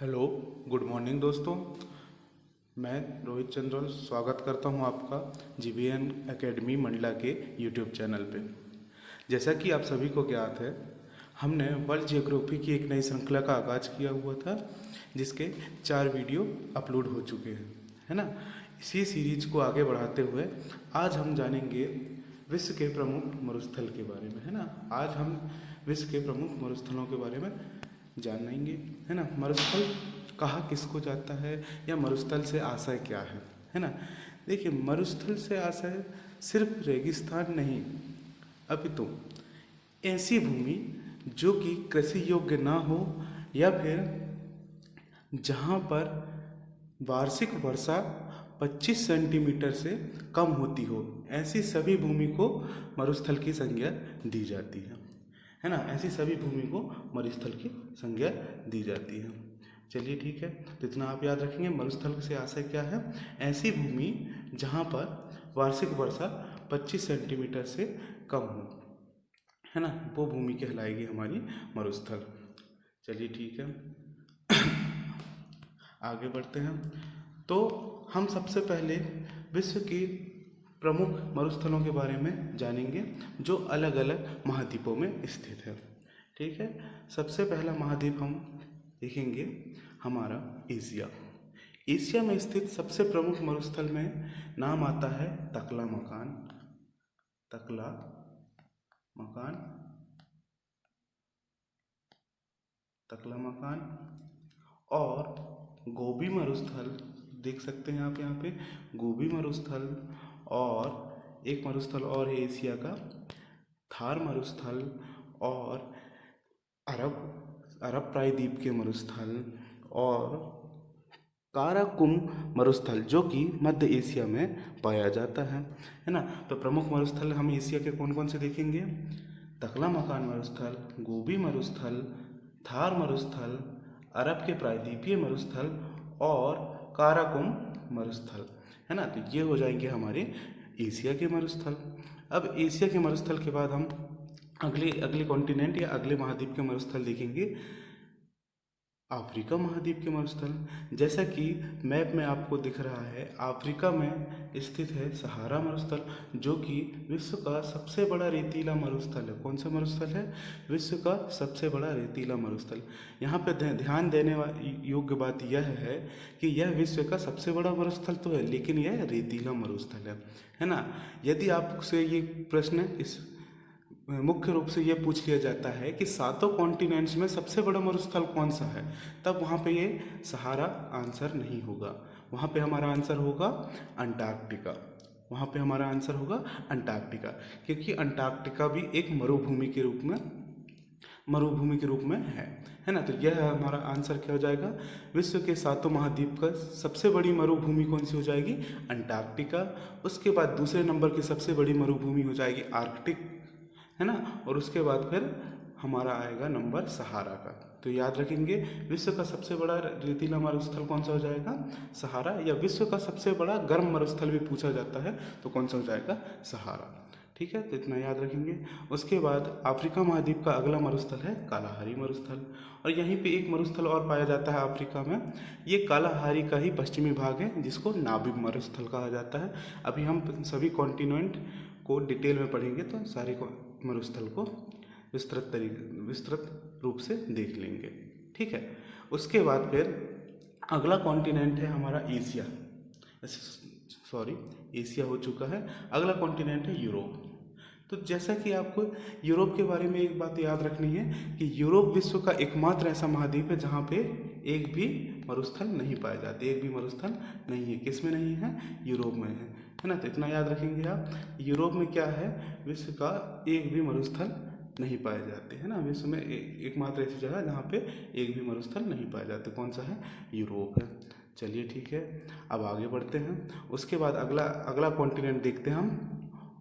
Hello, good morning दोस्तों। मैं रोहित चंद्रोल स्वागत करता हूं आपका जीवीएन एकेडमी मंडला के यूट्यूब चैनल पे। जैसा कि आप सभी को ज्ञात है, हमने वर्ल्ड जियोग्राफी की एक नई श्रृंखला का आगाज़ किया हुआ था, जिसके 4 वीडियो अपलोड हो चुके हैं, है ना। इसी सीरीज को आगे बढ़ाते हुए आज हम जानेंगे विश्व के प्रमुख मरुस्थल के बारे में, है ना। आज हम विश्व के प्रमुख मरुस्थलों के बारे में जानेंगे, है ना। मरुस्थल कहा किसको जाता है या मरुस्थल से आशय क्या है ना। देखिए, मरुस्थल से आशय सिर्फ रेगिस्तान नहीं, अपितु ऐसी भूमि जो कि कृषि योग्य ना हो या फिर जहाँ पर वार्षिक वर्षा 25 सेंटीमीटर से कम होती हो, ऐसी सभी भूमि को मरुस्थल की संज्ञा दी जाती है ना। ऐसी सभी भूमि को मरुस्थल की संज्ञा दी जाती है। चलिए ठीक है, तो इतना आप याद रखेंगे। मरुस्थल से आशय क्या है? ऐसी भूमि जहाँ पर वार्षिक वर्षा 25 सेंटीमीटर से कम हो, है ना, वो भूमि कहलाएगी हमारी मरुस्थल। चलिए ठीक है, आगे बढ़ते हैं। तो हम सबसे पहले विश्व की प्रमुख मरुस्थलों के बारे में जानेंगे जो अलग अलग महाद्वीपों में स्थित है। ठीक है, सबसे पहला महाद्वीप हम देखेंगे हमारा एशिया। एशिया में स्थित सबसे प्रमुख मरुस्थल में नाम आता है तकला मकान और गोबी मरुस्थल। देख सकते हैं आप यहाँ पे गोबी मरुस्थल, और एक मरुस्थल और है एशिया का, थार मरुस्थल, और अरब प्रायद्वीप के मरुस्थल, और काराकुम मरुस्थल जो कि मध्य एशिया में पाया जाता है ना। तो प्रमुख मरुस्थल हम एशिया के कौन कौन से देखेंगे? तकला मकान मरुस्थल, गोबी मरुस्थल, थार मरुस्थल, अरब के प्रायद्वीपीय मरुस्थल और काराकुम मरुस्थल, है ना। तो ये हो जाएंगे हमारे एशिया के मरुस्थल। अब एशिया के मरुस्थल के बाद हम अगले कॉन्टिनेंट या अगले महाद्वीप के मरुस्थल देखेंगे, अफ्रीका महाद्वीप के मरुस्थल। जैसा कि मैप में आपको दिख रहा है, अफ्रीका में स्थित है सहारा मरुस्थल जो कि विश्व का सबसे बड़ा रेतीला मरुस्थल है। कौन सा मरुस्थल है? विश्व का सबसे बड़ा रेतीला मरुस्थल। यहाँ पे ध्यान देने योग्य बात यह है कि यह विश्व का सबसे बड़ा मरुस्थल तो है, लेकिन यह रेतीला मरुस्थल है ना। यदि आपसे ये प्रश्न इस मुख्य रूप से ये पूछ लिया जाता है कि सातों कॉन्टिनेंट्स में सबसे बड़ा मरुस्थल कौन सा है, तब वहाँ पे ये सहारा आंसर नहीं होगा। वहाँ पे हमारा आंसर होगा अंटार्कटिका। वहाँ पे हमारा आंसर होगा अंटार्कटिका, क्योंकि अंटार्कटिका भी एक मरुभूमि के रूप में है ना। तो यह हमारा आंसर क्या हो जाएगा? विश्व के सातों महाद्वीप का सबसे बड़ी मरुभूमि कौन सी हो जाएगी? अंटार्कटिका। उसके बाद दूसरे नंबर की सबसे बड़ी मरुभूमि हो जाएगी आर्कटिक, है ना। और उसके बाद फिर हमारा आएगा नंबर सहारा का। तो याद रखेंगे, विश्व का सबसे बड़ा रेतीला मरुस्थल कौन सा हो जाएगा? सहारा। या विश्व का सबसे बड़ा गर्म मरुस्थल भी पूछा जाता है तो कौन सा हो जाएगा? सहारा। ठीक है, तो इतना याद रखेंगे। उसके बाद अफ्रीका महाद्वीप का अगला मरुस्थल है कालाहारी मरुस्थल, और यहीं पे एक मरुस्थल और पाया जाता है अफ्रीका में। ये कालाहारी का ही पश्चिमी भाग है, जिसको नाबिब मरुस्थल कहा जाता है। अभी हम सभी कॉन्टिनेंट को डिटेल में पढ़ेंगे तो सारे मरुस्थल को विस्तृत रूप से देख लेंगे। ठीक है, उसके बाद फिर अगला कॉन्टिनेंट है हमारा एशिया। एशिया हो चुका है। अगला कॉन्टिनेंट है यूरोप। तो जैसा कि आपको यूरोप के बारे में एक बात याद रखनी है कि यूरोप विश्व का एकमात्र ऐसा महाद्वीप है जहाँ पे एक भी मरुस्थल नहीं पाए जाते। एक भी मरुस्थल नहीं है। किस में नहीं है? यूरोप में है ना। तो इतना याद रखेंगे आप। यूरोप में क्या है? विश्व का एक भी मरुस्थल नहीं पाए जाते, है ना। विश्व में एकमात्र ऐसी जगह जहाँ पे एक भी मरुस्थल नहीं पाए जाते। कौन सा है? यूरोप है। चलिए ठीक है, अब आगे बढ़ते हैं। उसके बाद अगला कॉन्टिनेंट देखते हैं हम,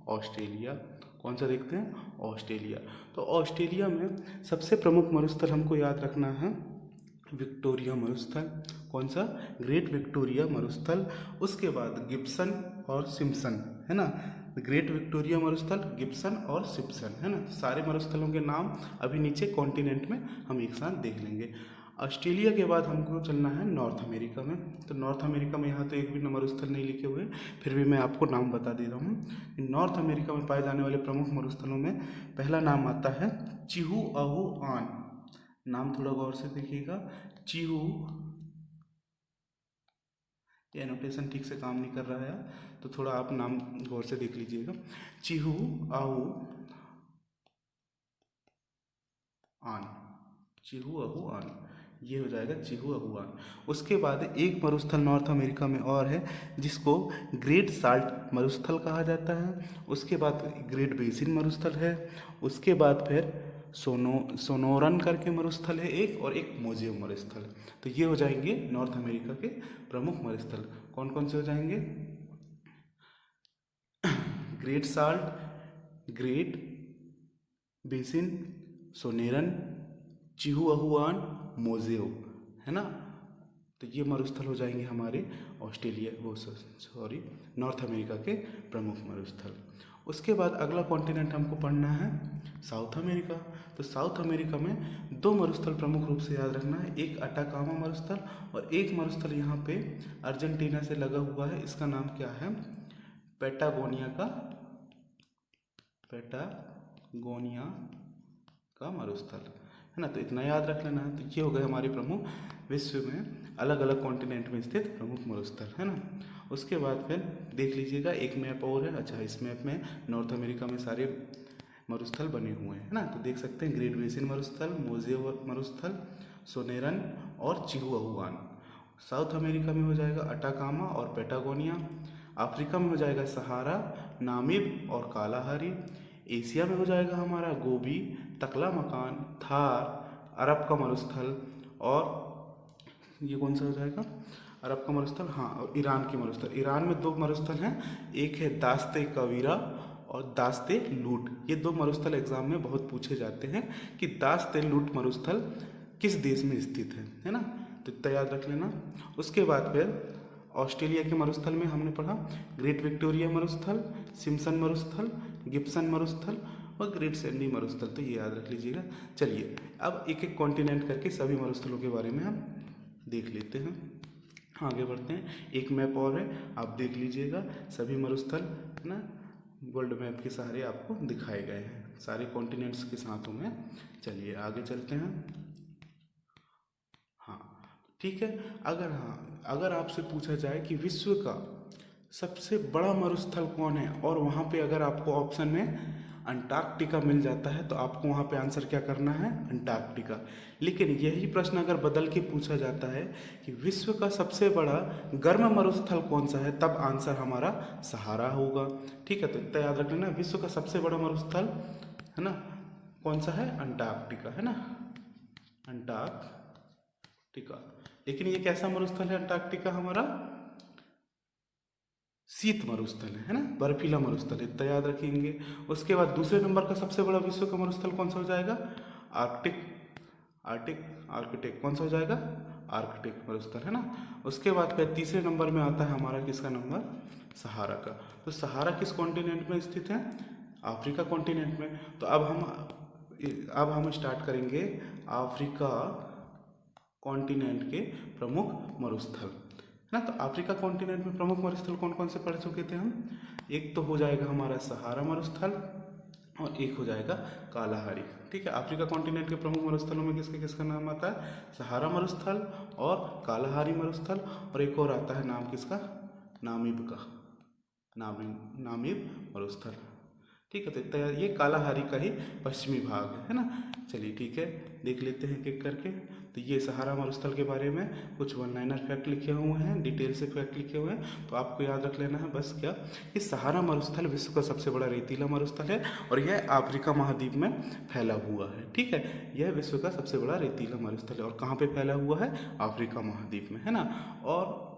ऑस्ट्रेलिया। कौन सा देखते हैं? ऑस्ट्रेलिया। तो ऑस्ट्रेलिया में सबसे प्रमुख मरुस्थल हमको याद रखना है विक्टोरिया मरुस्थल। कौन सा? ग्रेट विक्टोरिया मरुस्थल। उसके बाद गिब्सन और सिम्पसन, है ना। ग्रेट विक्टोरिया मरुस्थल, गिब्सन और सिम्पसन, है ना। सारे मरुस्थलों के नाम अभी नीचे कॉन्टिनेंट में हम एक साथ देख लेंगे। ऑस्ट्रेलिया के बाद हमको चलना है नॉर्थ अमेरिका में। तो नॉर्थ अमेरिका में यहाँ तो एक भी मरुस्थल नहीं लिखे हुए, फिर भी मैं आपको नाम बता दे रहा हूँ। नॉर्थ अमेरिका में पाए जाने वाले प्रमुख मरुस्थलों में पहला नाम आता है चिहुआहुआन। नाम थोड़ा गौर से देखिएगा, चिहू, ये एनोटेशन ठीक से काम नहीं कर रहा है, तो थोड़ा आप नाम गौर से देख लीजिएगा। चिहुआहुआन, चिहुआहुआन, ये हो जाएगा चिहुआहुआन। उसके बाद एक मरुस्थल नॉर्थ अमेरिका में और है जिसको ग्रेट साल्ट मरुस्थल कहा जाता है। उसके बाद ग्रेट बेसिन मरुस्थल है। उसके बाद फिर सोनोरन करके मरुस्थल है एक, और एक मोजेव मरुस्थल। तो ये हो जाएंगे नॉर्थ अमेरिका के प्रमुख मरुस्थल। कौन कौन से हो जाएंगे? Great salt, great basin, Sonoran, Chihuahuan, Mojave, है ना। तो ये मरुस्थल हो जाएंगे हमारे ऑस्ट्रेलिया, वो सॉरी नॉर्थ अमेरिका के प्रमुख मरुस्थल। उसके बाद अगला कॉन्टिनेंट हमको पढ़ना है साउथ अमेरिका। तो साउथ अमेरिका में दो मरुस्थल प्रमुख रूप से याद रखना है, एक अटाकामा मरुस्थल और एक मरुस्थल यहाँ पे अर्जेंटीना से लगा हुआ है। इसका नाम क्या है? पैटागोनिया का मरुस्थल, है ना। तो इतना याद रख लेना है। तो ये हो गए हमारे प्रमुख विश्व में अलग अलग कॉन्टिनेंट में स्थित प्रमुख मरुस्थल, है ना। उसके बाद फिर देख लीजिएगा एक मैप और है। अच्छा, इस मैप में नॉर्थ अमेरिका में सारे मरुस्थल बने हुए हैं, है ना। तो देख सकते हैं ग्रेट बेसिन मरुस्थल, मोजेओ मरुस्थल, सोनेरन और चिहुआहुआन। साउथ अमेरिका में हो जाएगा अटाकामा और पैटागोनिया। अफ्रीका में हो जाएगा सहारा, नामिब और कालाहारी। एशिया में हो जाएगा हमारा गोबी, तकला-मकान, थार, अरब का मरुस्थल, और ये कौन सा हो जाएगा? अरब का मरुस्थल, हाँ, और ईरान की मरुस्थल। ईरान में दो मरुस्थल हैं, एक है दास्ते कवीरा और दास्ते लूट। ये दो मरुस्थल एग्जाम में बहुत पूछे जाते हैं कि दास्ते लूट मरुस्थल किस देश में स्थित है ना। तो इतना याद रख लेना। उसके बाद फिर ऑस्ट्रेलिया के मरुस्थल में हमने पढ़ा ग्रेट विक्टोरिया मरुस्थल, सिम्पसन मरुस्थल, गिब्सन मरुस्थल और ग्रेट सैंडी मरुस्थल। तो ये याद रख लीजिएगा। चलिए अब एक एक कॉन्टिनेंट करके सभी मरुस्थलों के बारे में हम देख लेते हैं, आगे बढ़ते हैं। एक मैप और है, आप देख लीजिएगा। सभी मरुस्थल, है ना, वर्ल्ड मैप के सहारे आपको दिखाए गए हैं सारे कॉन्टिनेंट्स के साथों में। चलिए आगे चलते हैं। हाँ ठीक है। अगर आपसे पूछा जाए कि विश्व का सबसे बड़ा मरुस्थल कौन है, और वहाँ पे अगर आपको ऑप्शन में अंटार्कटिका मिल जाता है, तो आपको वहाँ पे आंसर क्या करना है? अंटार्कटिका। लेकिन यही प्रश्न अगर बदल के पूछा जाता है कि विश्व का सबसे बड़ा गर्म मरुस्थल कौन सा है, तब आंसर हमारा सहारा होगा। ठीक है, तो इतना याद रख लेना, विश्व का सबसे बड़ा मरुस्थल, है ना, कौन सा है? अंटार्कटिका, है ना, अंटार्कटिका। लेकिन ये कैसा मरुस्थल है अंटार्कटिका? हमारा शीत मरुस्थल है ना, बर्फीला मरुस्थल है, इतना याद रखेंगे। उसके बाद दूसरे नंबर का सबसे बड़ा विश्व का मरुस्थल कौन सा हो जाएगा? आर्कटिक, आर्कटिक कौन सा हो जाएगा? आर्कटिक मरुस्थल, है ना। उसके बाद फिर तीसरे नंबर में आता है हमारा किसका नंबर? सहारा का। तो सहारा किस कॉन्टिनेंट में स्थित है? अफ्रीका कॉन्टिनेंट में। तो अब हम स्टार्ट करेंगे अफ्रीका कॉन्टिनेंट के प्रमुख मरुस्थल, है ना। तो अफ्रीका कॉन्टिनेंट में प्रमुख मरुस्थल कौन कौन से पढ़ चुके थे हम? एक तो हो जाएगा हमारा सहारा मरुस्थल और एक हो जाएगा कालाहारी। ठीक है, अफ्रीका कॉन्टिनेंट के प्रमुख मरुस्थलों में किसके किसका नाम आता है? सहारा मरुस्थल और कालाहारी मरुस्थल, और एक और आता है नाम किसका? नामीब का, नामीब मरुस्थल। ठीक है, तो इतना ये कालाहारी का ही पश्चिमी भाग है ना। चलिए ठीक है, देख लेते हैं एक एक करके। तो ये सहारा मरुस्थल के बारे में कुछ वन लाइनर फैक्ट लिखे हुए हैं, डिटेल से फैक्ट लिखे हुए हैं, तो आपको याद रख लेना है बस क्या, कि सहारा मरुस्थल विश्व का सबसे बड़ा रेतीला मरुस्थल है और यह अफ्रीका महाद्वीप में फैला हुआ है। ठीक है, यह विश्व का सबसे बड़ा रेतीला मरुस्थल है और कहाँ पे फैला हुआ है? अफ्रीका महाद्वीप में, है ना। और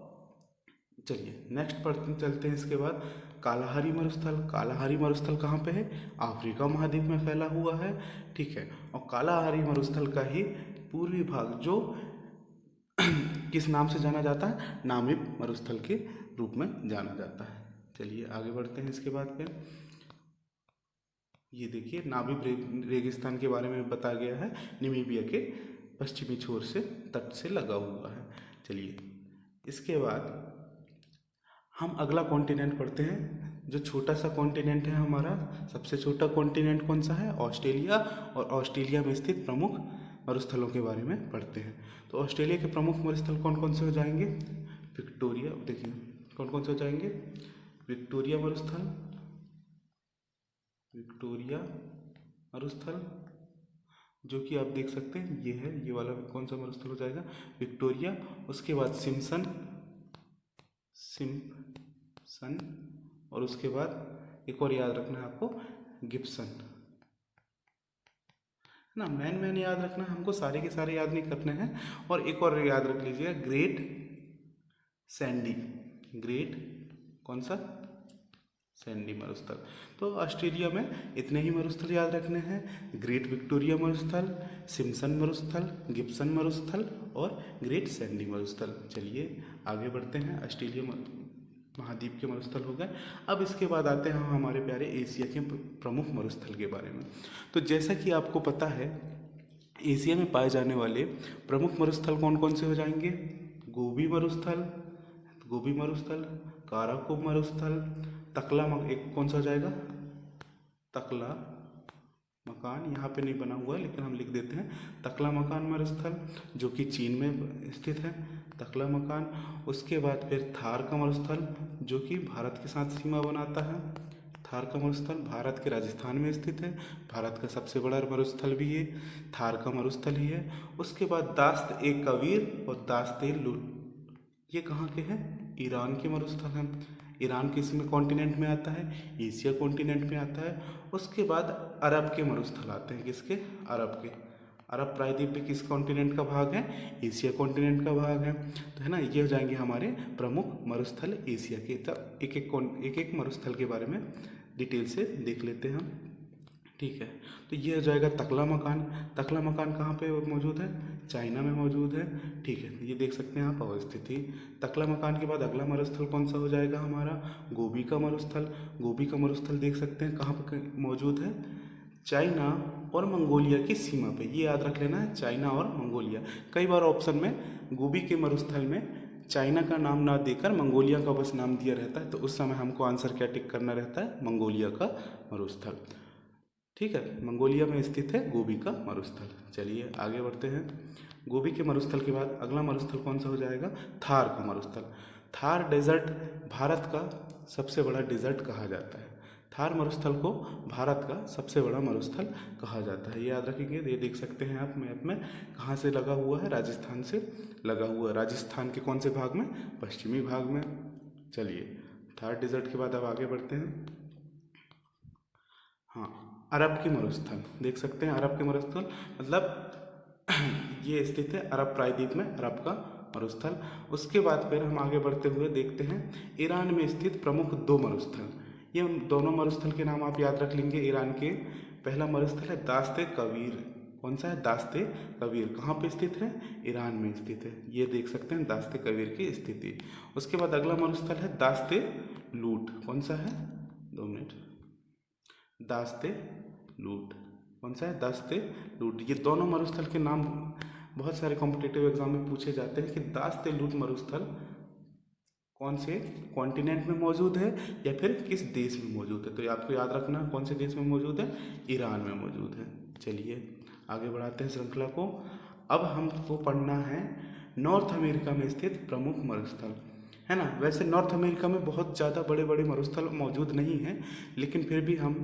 चलिए नेक्स्ट पढ़ते चलते हैं। इसके बाद कालाहारी मरुस्थल। कालाहारी मरुस्थल कहाँ पे है? अफ्रीका महाद्वीप में फैला हुआ है। ठीक है, और कालाहारी मरुस्थल का ही पूर्वी भाग जो किस नाम से जाना जाता है? नामिब मरुस्थल के रूप में जाना जाता है। चलिए आगे बढ़ते हैं। इसके बाद फिर ये देखिए नामिब रेगिस्तान के बारे में बताया गया है नामीबिया के पश्चिमी छोर से तट से लगा हुआ है। चलिए, इसके बाद हम अगला कॉन्टिनेंट पढ़ते हैं। जो छोटा सा कॉन्टिनेंट है हमारा, सबसे छोटा कॉन्टिनेंट कौन सा है? ऑस्ट्रेलिया। और ऑस्ट्रेलिया में स्थित प्रमुख मरुस्थलों के बारे में पढ़ते हैं। तो ऑस्ट्रेलिया के प्रमुख मरुस्थल कौन कौन से हो जाएंगे? विक्टोरिया, देखिए कौन कौन से हो जाएंगे? विक्टोरिया मरुस्थल, विक्टोरिया मरुस्थल जो कि आप देख सकते हैं ये है, ये वाला कौन सा मरुस्थल हो जाएगा? विक्टोरिया। उसके बाद सिम्पसन, सिम्पसन, और उसके बाद एक और याद रखना है आपको, गिब्सन, है ना। मैन याद रखना है हमको, सारे के सारे याद नहीं करने हैं। और एक और याद रख लीजिएगा, ग्रेट सैंडी, ग्रेट कौन सा? सैंडी मरुस्थल। तो ऑस्ट्रेलिया में इतने ही मरुस्थल याद रखने हैं, ग्रेट विक्टोरिया मरुस्थल, सिम्पसन मरुस्थल, गिब्सन मरुस्थल और ग्रेट सैंडी मरुस्थल। चलिए आगे बढ़ते हैं। ऑस्ट्रेलिया महाद्वीप के मरुस्थल हो गए। अब इसके बाद आते हैं हमारे प्यारे एशिया के प्रमुख मरुस्थल के बारे में। तो जैसा कि आपको पता है, एशिया में पाए जाने वाले प्रमुख मरुस्थल कौन कौन से हो जाएंगे? गोबी मरुस्थल, गोबी मरुस्थल, काराकोरम मरुस्थल, तकला एक कौन सा हो जाएगा? तकला मकान, यहाँ पे नहीं बना हुआ है लेकिन हम लिख देते हैं, तकला मकान मरुस्थल जो कि चीन में स्थित है, तकला मकान। उसके बाद फिर थार का मरुस्थल जो कि भारत के साथ सीमा बनाता है, थार का मरुस्थल भारत के राजस्थान में स्थित है, भारत का सबसे बड़ा मरुस्थल भी ये थार का मरुस्थल ही है। उसके बाद दास्त ए कबीर और दास्त ए लूट, ये कहाँ के हैं? ईरान के मरुस्थल हैं। ईरान किस में कॉन्टिनेंट में आता है? एशिया कॉन्टिनेंट में आता है। उसके बाद अरब के मरुस्थल आते हैं, किसके? अरब के। अरब प्रायद्वीप भी किस कॉन्टिनेंट का भाग है? एशिया कॉन्टिनेंट का भाग है। तो है ना, ये हो जाएंगे हमारे प्रमुख मरुस्थल एशिया के। तब एक एक मरुस्थल के बारे में डिटेल से देख लेते हैं हम, ठीक है। तो ये हो जाएगा तकला मकान। तकला मकान कहाँ पे मौजूद है? चाइना में मौजूद है, ठीक है। ये देख सकते हैं आप अवस्थिति। तकला मकान के बाद अगला मरुस्थल कौन सा हो जाएगा हमारा? गोबी का मरुस्थल। गोबी का मरुस्थल देख सकते हैं कहाँ पे मौजूद है? चाइना और मंगोलिया की सीमा पे। ये याद रख लेना है, चाइना और मंगोलिया। कई बार ऑप्शन में गोबी के मरुस्थल में चाइना का नाम ना देकर मंगोलिया का बस नाम दिया रहता है, तो उस समय हमको आंसर क्या टिक करना रहता है? मंगोलिया का मरुस्थल, ठीक है। मंगोलिया में स्थित है गोबी का मरुस्थल। चलिए आगे बढ़ते हैं। गोबी के मरुस्थल के बाद अगला मरुस्थल कौन सा हो जाएगा? थार का मरुस्थल। थार डेजर्ट भारत का सबसे बड़ा डेजर्ट कहा जाता है। थार मरुस्थल को भारत का सबसे बड़ा मरुस्थल कहा जाता है, ये याद रखेंगे। ये देख सकते हैं आप मैप में, कहाँ से लगा हुआ है? राजस्थान से लगा हुआ है। राजस्थान के कौन से भाग में? पश्चिमी भाग में। चलिए, थार डेजर्ट के बाद अब आगे बढ़ते हैं। हाँ, अरब के मरुस्थल देख सकते हैं। अरब के मरुस्थल मतलब ये स्थित है अरब प्रायद्वीप में, अरब का मरुस्थल। उसके बाद फिर हम आगे बढ़ते हुए देखते हैं ईरान में स्थित प्रमुख दो मरुस्थल। ये दोनों मरुस्थल के नाम आप याद रख लेंगे ईरान के। पहला मरुस्थल है दास्ते कबीर। कौन सा है? दास्ते कबीर। कहाँ पे स्थित है? ईरान में स्थित है। ये देख सकते हैं दास्ते कबीर की स्थिति। उसके बाद अगला मरुस्थल है दास्ते लूट। कौन सा है? 2 मिनट। दास्ते लूट। कौन सा है? दास्ते लूट। ये दोनों मरुस्थल के नाम बहुत सारे कॉम्पिटिटिव एग्जाम में पूछे जाते हैं कि दास्ते लूट मरुस्थल कौन से कॉन्टिनेंट में मौजूद है या फिर किस देश में मौजूद है। तो ये आपको याद रखना कौन से देश में मौजूद है? ईरान में मौजूद है। चलिए आगे बढ़ाते हैं श्रृंखला को। अब हमको पढ़ना है नॉर्थ अमेरिका में स्थित प्रमुख मरुस्थल, है ना। वैसे नॉर्थ अमेरिका में बहुत ज़्यादा बड़े बड़े मरुस्थल मौजूद नहीं हैं, लेकिन फिर भी हम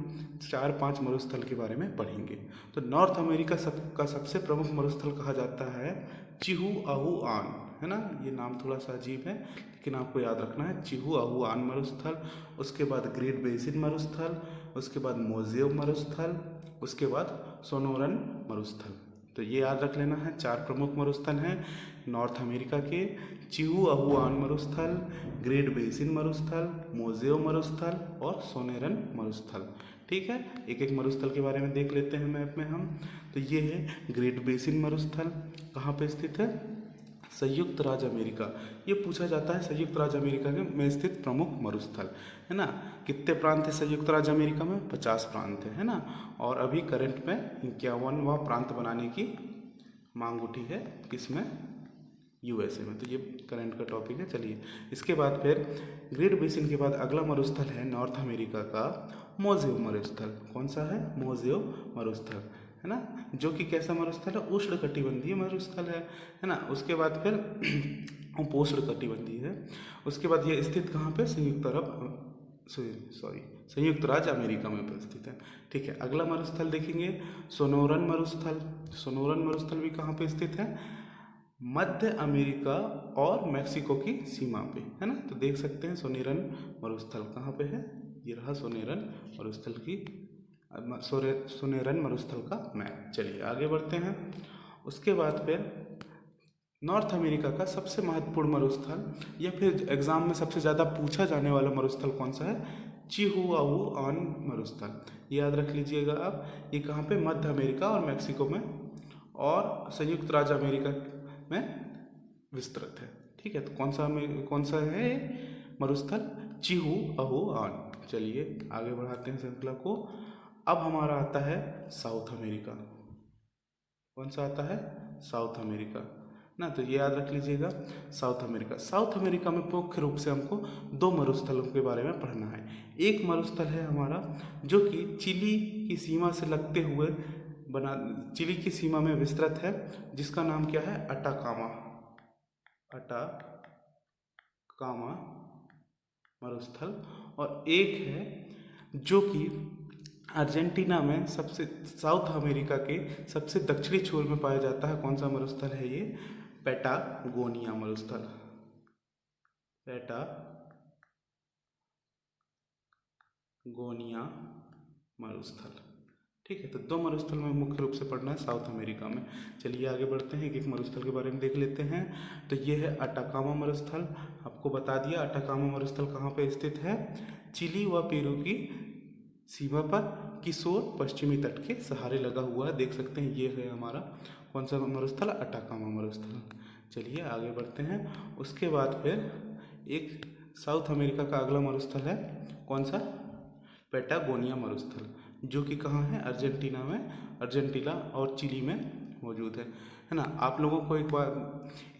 4-5 मरुस्थल के बारे में पढ़ेंगे। तो नॉर्थ अमेरिका का सबसे प्रमुख मरुस्थल कहा जाता है चिहुआहुआन, है ना। ये नाम थोड़ा सा अजीब है लेकिन आपको याद रखना है, चिहुआहुआन मरुस्थल। उसके बाद ग्रेट बेसिन मरुस्थल, उसके बाद मोजेओ मरुस्थल, उसके बाद सोनोरन मरुस्थल। तो ये याद रख लेना है। 4 प्रमुख मरुस्थल हैं नॉर्थ अमेरिका के: चिहुआहुआन मरुस्थल, ग्रेट बेसिन मरुस्थल, मोजेओ मरुस्थल और सोनेरन मरुस्थल, ठीक है। एक एक मरुस्थल के बारे में देख लेते हैं मैप में हम। तो ये है ग्रेट बेसिन मरुस्थल। कहाँ पे स्थित है? संयुक्त राज्य अमेरिका। ये पूछा जाता है संयुक्त राज्य अमेरिका में स्थित प्रमुख मरुस्थल, है ना। कितने प्रांत है संयुक्त राज्य अमेरिका में? 50 प्रांत है ना। और अभी करंट में 51वां प्रांत बनाने की मांग उठी है किसमें, यूएसए में। तो ये करंट का टॉपिक है। चलिए इसके बाद फिर ग्रेट बेसिन के बाद अगला मरुस्थल है नॉर्थ अमेरिका का मोजेओ मरुस्थल। कौन सा है, मोजेओ मरुस्थल, है ना, जो कि कैसा मरुस्थल है, उष्णकटिबंधीय मरुस्थल है ना। उसके बाद फिर उपोष्णकटिबंधीय है। उसके बाद ये स्थित कहाँ पे, संयुक्त राज्य अमेरिका में स्थित है। ठीक है, अगला मरुस्थल देखेंगे सोनोरन मरुस्थल। सोनोरन मरुस्थल भी कहाँ पे स्थित है, मध्य अमेरिका और मेक्सिको की सीमा पे, है ना। तो देख सकते हैं सोनेरन मरुस्थल कहाँ पे है, ये रहा सोनेरन मरुस्थल की सोनेरन मरुस्थल का मैप। चलिए आगे बढ़ते हैं। उसके बाद फिर नॉर्थ अमेरिका का सबसे महत्वपूर्ण मरुस्थल या फिर एग्जाम में सबसे ज़्यादा पूछा जाने वाला मरुस्थल कौन सा है, चिहुआहुआन मरुस्थल। याद रख लीजिएगा आप, ये कहाँ पे, मध्य अमेरिका और मेक्सिको में और संयुक्त राज्य अमेरिका में विस्तृत है। ठीक है, तो कौन सा है मरुस्थल, चिहुआहुआन। चलिए आगे बढ़ाते हैं श्रृंखला को। अब हमारा आता है साउथ अमेरिका। कौन सा आता है, साउथ अमेरिका ना। तो ये याद रख लीजिएगा, साउथ अमेरिका। साउथ अमेरिका में मुख्य रूप से हमको दो मरुस्थलों के बारे में पढ़ना है। एक मरुस्थल है हमारा जो कि चिली की सीमा से लगते हुए चिली की सीमा में विस्तृत है, जिसका नाम क्या है, अटाकामा मरुस्थल। और एक है जो कि अर्जेंटीना में सबसे, साउथ अमेरिका के सबसे दक्षिणी छोर में पाया जाता है। कौन सा मरुस्थल है ये, पैटागोनिया मरुस्थल। पैटागोनिया मरुस्थल। ठीक है, तो दो मरुस्थल में मुख्य रूप से पढ़ना है साउथ अमेरिका में। चलिए आगे बढ़ते हैं, एक एक मरुस्थल के बारे में देख लेते हैं। तो ये है अटाकामा मरुस्थल। आपको बता दिया अटाकामा मरुस्थल कहाँ पे स्थित है, चिली व पेरू की सीमा पर किशोर पश्चिमी तट के सहारे लगा हुआ है। देख सकते हैं ये है हमारा कौन सा मरुस्थल, अटाकामा मरुस्थल। चलिए आगे बढ़ते हैं। उसके बाद फिर एक साउथ अमेरिका का अगला मरुस्थल है कौन सा, पैटागोनिया मरुस्थल, जो कि कहाँ है, अर्जेंटीना में, अर्जेंटीना और चिली में मौजूद है ना। आप लोगों को एक बार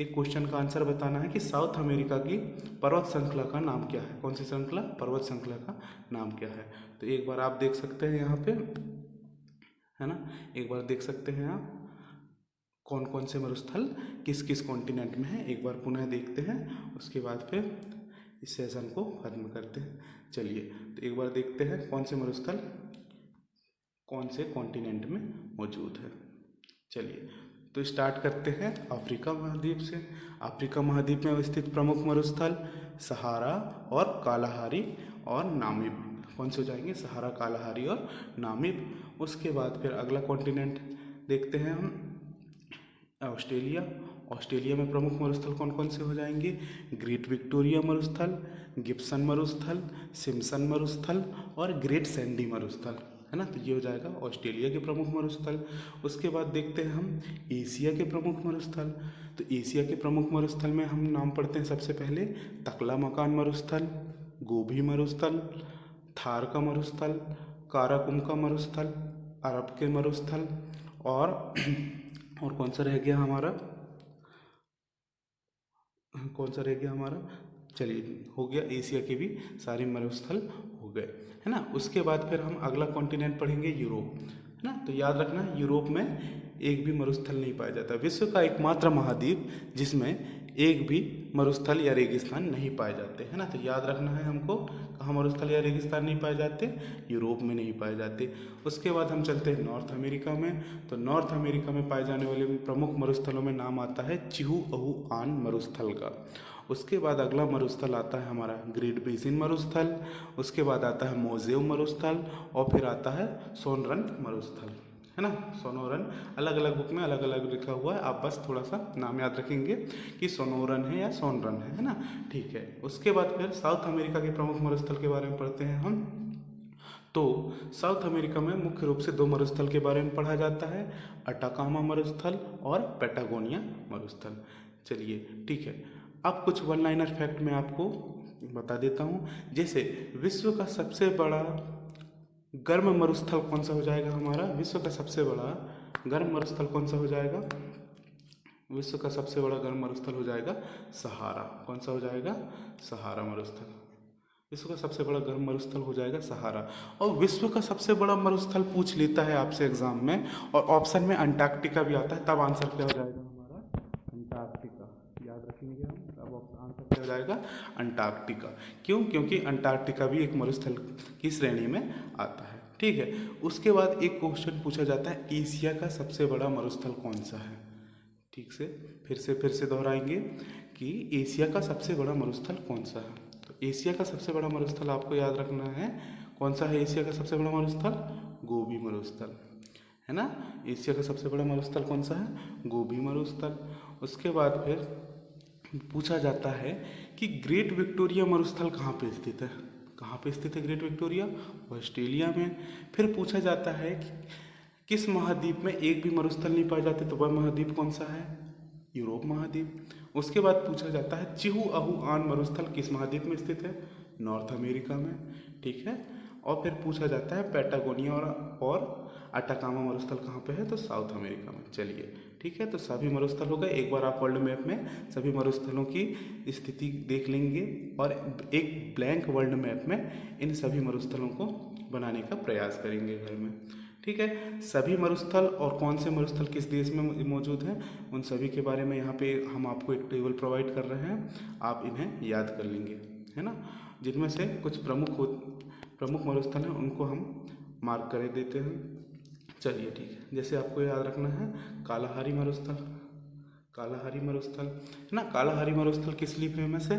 एक क्वेश्चन का आंसर बताना है कि साउथ अमेरिका की पर्वत श्रृंखला का नाम क्या है। कौन सी श्रृंखला, पर्वत श्रृंखला का नाम क्या है। तो एक बार आप देख सकते हैं यहाँ पे, है ना, एक बार देख सकते हैं आप कौन कौन से मरुस्थल किस किस कॉन्टिनेंट में है, एक बार पुनः देखते हैं। उसके बाद फिर इस सेशन को खत्म करते हैं। चलिए तो एक बार देखते हैं कौन से मरुस्थल कौन से कॉन्टिनेंट में मौजूद है। चलिए तो स्टार्ट करते हैं अफ्रीका महाद्वीप से। अफ्रीका महाद्वीप में अवस्थित प्रमुख मरुस्थल सहारा और कालाहारी और नामीब। कौन से हो जाएंगे, सहारा, कालाहारी और नामीब। उसके बाद फिर अगला कॉन्टिनेंट देखते हैं हम, ऑस्ट्रेलिया। ऑस्ट्रेलिया में प्रमुख मरुस्थल कौन कौन से हो जाएंगे, ग्रेट विक्टोरिया मरुस्थल, गिब्सन मरुस्थल, सिम्पसन मरुस्थल और ग्रेट सैंडी मरुस्थल, है ना। तो ये हो जाएगा ऑस्ट्रेलिया के प्रमुख मरुस्थल। उसके बाद देखते हैं हम एशिया के प्रमुख मरुस्थल। तो एशिया के प्रमुख मरुस्थल में हम नाम पढ़ते हैं सबसे पहले तकलामकान मरुस्थल, गोभी मरुस्थल, थार का मरुस्थल, काराकुम का मरुस्थल, अरब के मरुस्थल और कौन सा रह गया हमारा, चलिए हो गया, एशिया के भी सारे मरुस्थल हो गए, है ना। उसके बाद फिर हम अगला कॉन्टिनेंट पढ़ेंगे यूरोप, है ना। तो याद रखना यूरोप में एक भी मरुस्थल नहीं पाया जाता। विश्व का एकमात्र महाद्वीप जिसमें एक भी मरुस्थल या रेगिस्तान नहीं पाए जाते, है ना। तो याद रखना है हमको, कहाँ मरुस्थल या रेगिस्तान नहीं पाए जाते, यूरोप में नहीं पाए जाते। उसके बाद हम चलते हैं नॉर्थ अमेरिका में। तो नॉर्थ अमेरिका में पाए जाने वाले प्रमुख मरुस्थलों में नाम आता है चिहुआहुआन मरुस्थल का। उसके बाद अगला मरुस्थल आता है हमारा ग्रेट बेसिन मरुस्थल। उसके बाद आता है मोजेओ मरुस्थल और फिर आता है सोनरन मरुस्थल, है ना। सोनोरन अलग अलग बुक में अलग अलग लिखा हुआ है, आप बस थोड़ा सा नाम याद रखेंगे कि सोनोरन है या सोनरन है ना। ठीक है, उसके बाद फिर साउथ अमेरिका के प्रमुख मरुस्थल के बारे में पढ़ते हैं हम। तो साउथ अमेरिका में मुख्य रूप से दो मरुस्थल के बारे में पढ़ा जाता है, अटाकामा मरुस्थल और पैटागोनिया मरुस्थल। चलिए ठीक है, अब कुछ वन लाइनर फैक्ट मैं आपको बता देता हूँ। जैसे विश्व का सबसे बड़ा गर्म मरुस्थल कौन सा हो जाएगा हमारा, विश्व का सबसे बड़ा गर्म मरुस्थल कौन सा हो जाएगा, विश्व का सबसे बड़ा गर्म मरुस्थल हो जाएगा सहारा। कौन सा हो जाएगा? सहारा मरुस्थल। विश्व का सबसे बड़ा गर्म मरुस्थल हो जाएगा सहारा। और विश्व का सबसे बड़ा मरुस्थल पूछ लेता है आपसे एग्जाम में और ऑप्शन में अंटार्कटिका भी आता है, तब आंसर क्या हो जाएगा हमारा? अंटार्कटिका। याद रखेंगे हम, तब आंसर क्या हो जाएगा? अंटार्कटिका। क्यों? क्योंकि अंटार्कटिका भी एक मरुस्थल की श्रेणी में आता है। ठीक है। उसके बाद एक क्वेश्चन पूछा जाता है, एशिया का सबसे बड़ा मरुस्थल कौन सा है? ठीक से फिर से दोहराएंगे कि एशिया का सबसे बड़ा मरुस्थल कौन सा है। तो एशिया का सबसे बड़ा मरुस्थल आपको याद रखना है। कौन सा है एशिया का सबसे बड़ा मरुस्थल? गोबी मरुस्थल, है ना। एशिया का सबसे बड़ा मरुस्थल कौन सा है? गोबी मरुस्थल। उसके बाद फिर पूछा जाता है कि ग्रेट विक्टोरिया मरुस्थल कहाँ पे स्थित है? कहाँ पे स्थित है ग्रेट विक्टोरिया? ऑस्ट्रेलिया में। फिर पूछा जाता है कि किस महाद्वीप में एक भी मरुस्थल नहीं पाए जाते? तो वह महाद्वीप कौन सा है? यूरोप महाद्वीप। उसके बाद पूछा जाता है चिहू आहू आन मरुस्थल किस महाद्वीप में स्थित है? नॉर्थ अमेरिका में। ठीक है। और फिर पूछा जाता है पैटागोनिया और अटाकामा मरुस्थल कहाँ पे है? तो साउथ अमेरिका में। चलिए ठीक है, तो सभी मरुस्थल हो गए। एक बार आप वर्ल्ड मैप में सभी मरुस्थलों की स्थिति देख लेंगे और एक ब्लैंक वर्ल्ड मैप में इन सभी मरुस्थलों को बनाने का प्रयास करेंगे घर में। ठीक है। सभी मरुस्थल और कौन से मरुस्थल किस देश में मौजूद हैं, उन सभी के बारे में यहाँ पे हम आपको एक टेबल प्रोवाइड कर रहे हैं, आप इन्हें याद कर लेंगे, है ना। जिनमें से कुछ प्रमुख मरुस्थल हैं उनको हम मार्क कर देते हैं। चलिए ठीक है। जैसे आपको याद रखना है कालाहारी मरुस्थल। कालाहारी मरुस्थल, है ना। कालाहारी मरुस्थल किस लिए फेमस है?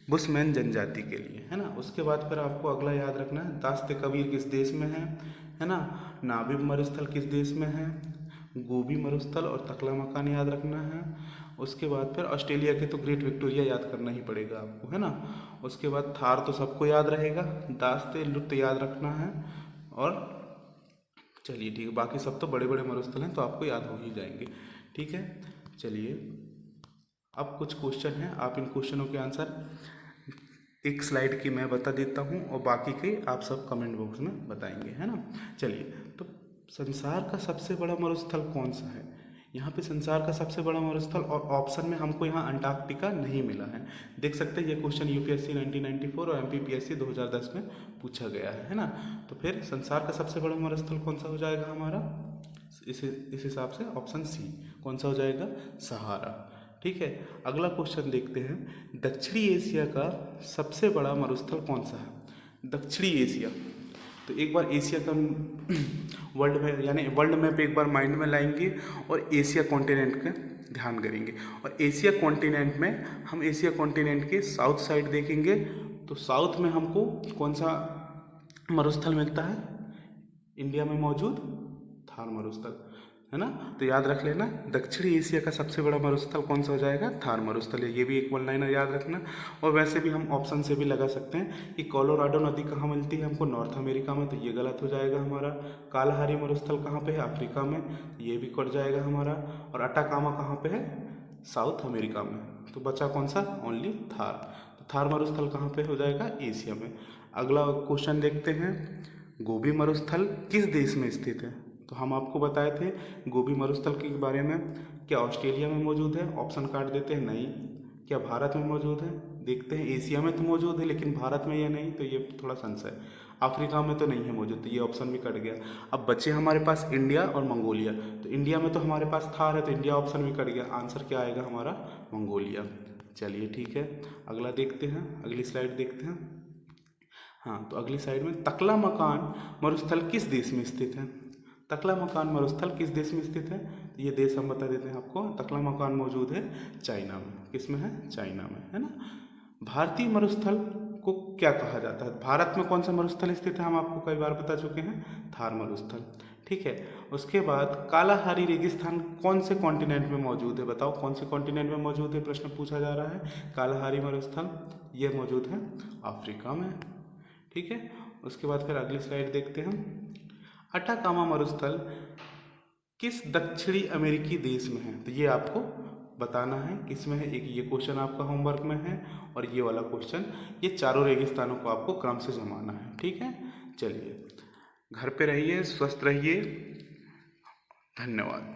बुशमैन जनजाति के लिए, है ना। उसके बाद फिर आपको अगला याद रखना है दास्ते कबीर किस देश में है ना। नाबिब मरुस्थल किस देश में है? गोबी मरुस्थल और तकला मकान याद रखना है। उसके बाद फिर ऑस्ट्रेलिया के तो ग्रेट विक्टोरिया याद करना ही पड़ेगा आपको, है ना। उसके बाद थार तो सबको याद रहेगा, दास्ते लुप्त याद रखना है। और चलिए ठीक है, बाकी सब तो बड़े बड़े मरुस्थल हैं तो आपको याद हो ही जाएंगे। ठीक है। चलिए अब कुछ क्वेश्चन हैं, आप इन क्वेश्चनों के आंसर एक स्लाइड की मैं बता देता हूँ और बाकी के आप सब कमेंट बॉक्स में बताएंगे, है ना। चलिए, तो संसार का सबसे बड़ा मरुस्थल कौन सा है? यहाँ पे संसार का सबसे बड़ा मरुस्थल और ऑप्शन में हमको यहाँ अंटार्कटिका नहीं मिला है। देख सकते हैं ये क्वेश्चन यूपीएससी 1994 और एमपीपीएससी 2010 में पूछा गया है ना। तो फिर संसार का सबसे बड़ा मरुस्थल कौन सा हो जाएगा हमारा? इस हिसाब से ऑप्शन सी। कौन सा हो जाएगा? सहारा। ठीक है। अगला क्वेश्चन देखते हैं, दक्षिणी एशिया का सबसे बड़ा मरुस्थल कौन सा है? दक्षिणी एशिया, तो एक बार एशिया का वर्ल्ड में यानी वर्ल्ड मैप एक बार माइंड में लाएंगे और एशिया कॉन्टिनेंट का ध्यान करेंगे। और एशिया कॉन्टिनेंट में हम एशिया कॉन्टिनेंट के साउथ साइड देखेंगे तो साउथ में हमको कौन सा मरुस्थल मिलता है? इंडिया में मौजूद थार मरुस्थल, है ना। तो याद रख लेना दक्षिणी एशिया का सबसे बड़ा मरुस्थल कौन सा हो जाएगा? थार मरुस्थल है। ये भी एक वन लाइनर याद रखना। और वैसे भी हम ऑप्शन से भी लगा सकते हैं कि कोलोराडो नदी कहाँ मिलती है हमको? नॉर्थ अमेरिका में, तो ये गलत हो जाएगा हमारा। कालाहारी मरुस्थल कहाँ पे है? अफ्रीका में, ये भी कट जाएगा हमारा। और अटाकामा कहाँ पे है? साउथ अमेरिका में। तो बचा कौन सा? ओनली थार। तो थार मरुस्थल कहाँ पे हो जाएगा? एशिया में। अगला क्वेश्चन देखते हैं, गोबी मरुस्थल किस देश में स्थित है? तो हम आपको बताए थे गोबी मरुस्थल के बारे में, क्या ऑस्ट्रेलिया में मौजूद है? ऑप्शन काट देते हैं नहीं। क्या भारत में मौजूद है? देखते हैं एशिया में तो मौजूद है लेकिन भारत में ये नहीं, तो ये थोड़ा संशय। अफ्रीका में तो नहीं है मौजूद, तो ये ऑप्शन भी कट गया। अब बचे हमारे पास इंडिया और मंगोलिया। तो इंडिया में तो हमारे पास थार है तो इंडिया ऑप्शन भी कट गया। आंसर क्या आएगा हमारा? मंगोलिया। चलिए ठीक है, अगला देखते हैं, अगली स्लाइड देखते हैं। हाँ, तो अगली साइड में तकला मकान मरुस्थल किस देश में स्थित है? तकला मकान मरुस्थल किस देश में स्थित है? तो ये देश हम बता देते हैं आपको। तकला मकान मौजूद है चाइना में। किस में है? चाइना में, है ना। भारतीय मरुस्थल को क्या कहा जाता है? भारत में कौन सा मरुस्थल स्थित है? हम आपको कई बार बता चुके हैं, थार मरुस्थल। ठीक है। उसके बाद कालाहारी रेगिस्तान कौन से कॉन्टिनेंट में मौजूद है? बताओ कौन से कॉन्टिनेंट में मौजूद है, प्रश्न पूछा जा रहा है। कालाहारी मरुस्थल ये मौजूद है अफ्रीका में। ठीक है। उसके बाद फिर अगली स्लाइड देखते हैं, अटाकामा मरुस्थल किस दक्षिणी अमेरिकी देश में है? तो ये आपको बताना है किसमें है। एक ये क्वेश्चन आपका होमवर्क में है और ये वाला क्वेश्चन, ये चारों रेगिस्तानों को आपको क्रम से जमाना है। ठीक है। चलिए, घर पे रहिए, स्वस्थ रहिए, धन्यवाद।